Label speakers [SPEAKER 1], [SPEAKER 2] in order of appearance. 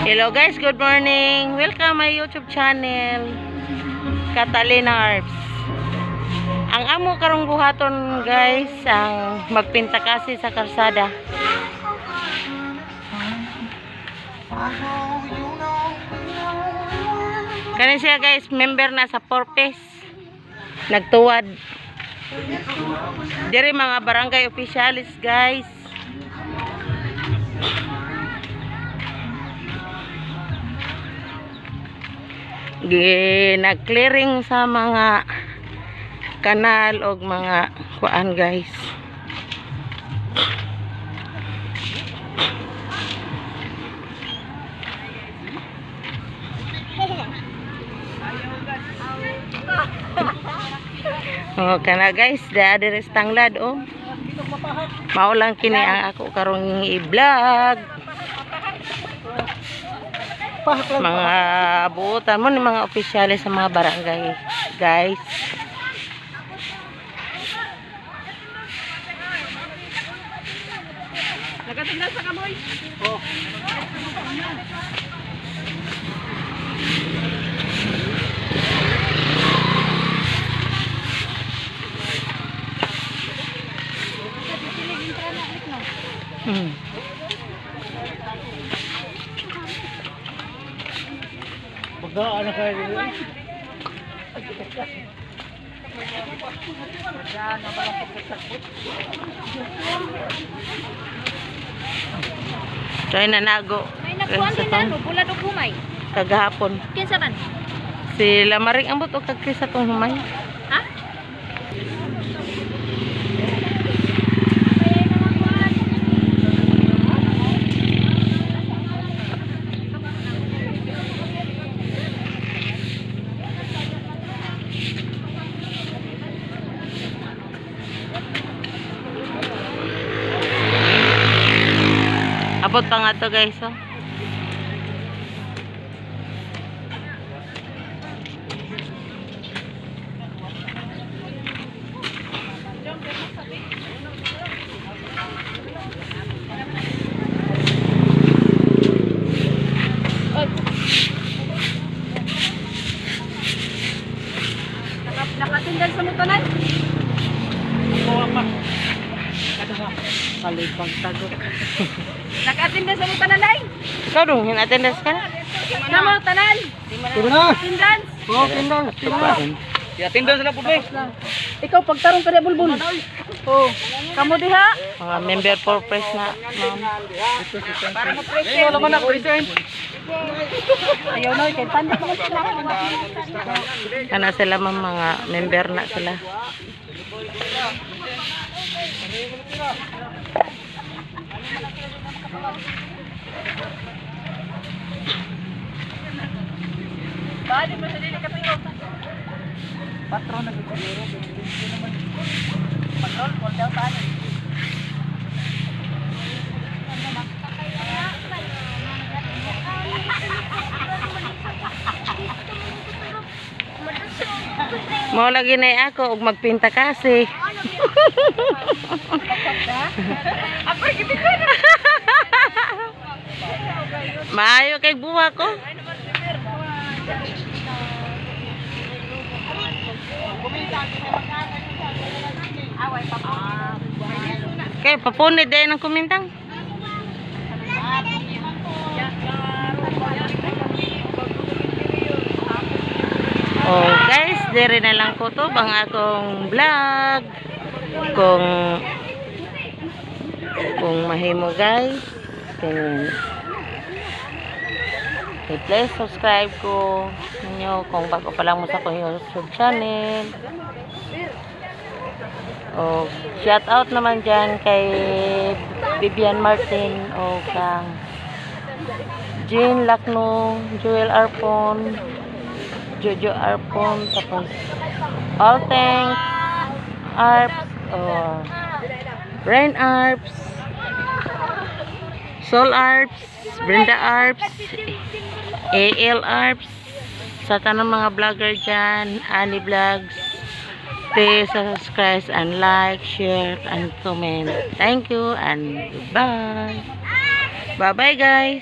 [SPEAKER 1] Hello guys, good morning. Welcome my YouTube channel, Catalina Arps. Ang amo karong buhaton guys, ang magpinta kasi sa karsada. Kani siya guys, member na sa Porpes. Nagtuwad. Diri mga barangay officialis guys. Nag-clearing sa mga kanal o mga kuan guys. Oh, kana guys, diri tanglad oh. Mao lang kini ang ako karong i-vlog. Mga buutan mo ni mga opisyalis sa mga barangay guys. Nagatingnan sa kamoy. Oh.
[SPEAKER 2] Bagaan na kayo dito.
[SPEAKER 1] So nanago.
[SPEAKER 3] May nagkuhan din na, no? Bulad o humay.
[SPEAKER 1] Kagahapon.
[SPEAKER 3] Kinsa man?
[SPEAKER 1] Si Lamaring ambot o kagkisa tong humay.
[SPEAKER 3] Ha?
[SPEAKER 1] Abot pa nga to guys oh.
[SPEAKER 3] Nakatindan sa mutunan?
[SPEAKER 2] Oo, apa? Kalipang tago.
[SPEAKER 3] Nakatindan sa mutunan, day?
[SPEAKER 1] Ikaw dong, yung attendance ka na?
[SPEAKER 3] Sa mutunan?
[SPEAKER 2] Sige na.
[SPEAKER 3] Tindan?
[SPEAKER 2] Oo, tindan. Tindan sila po, be.
[SPEAKER 3] Ikaw, pagtarong ka na, bulbul. Oo. Kamu diha?
[SPEAKER 1] Mga member for press na ma'am.
[SPEAKER 3] Para mo
[SPEAKER 2] Ito naman na, present.
[SPEAKER 3] Ayaw na, kay panday mo sila.
[SPEAKER 1] Kana sila ma'am, mga member na sila.
[SPEAKER 3] Bali mo sa dili ka pingaw.
[SPEAKER 2] Patron na siguro.
[SPEAKER 3] Patrol, call daw saan?
[SPEAKER 1] Mao lagi na ako og magpinta kasi.
[SPEAKER 3] Ako gibigay na.
[SPEAKER 1] Maayo kay buwa ko. Kay papunid din ang kumintang. Oh guys, dire na lang ko to bang akong vlog. Kung mahimo guys, please subscribe ko ninyo kung bago pa lang mo sa akong YouTube channel. Oh, shout out naman dyan kay Vivian Martin o kang Jean Lacno, Joel Arpon, Jojo Arpon, tapos All Thanks Arps, Rain Arps, Soul Arps, Brenda Arps, AL Arps, sa tanong mga vlogger dyan, Ani Vlogs. Please subscribe and like, share, and comment. Thank you and goodbye. Bye-bye guys.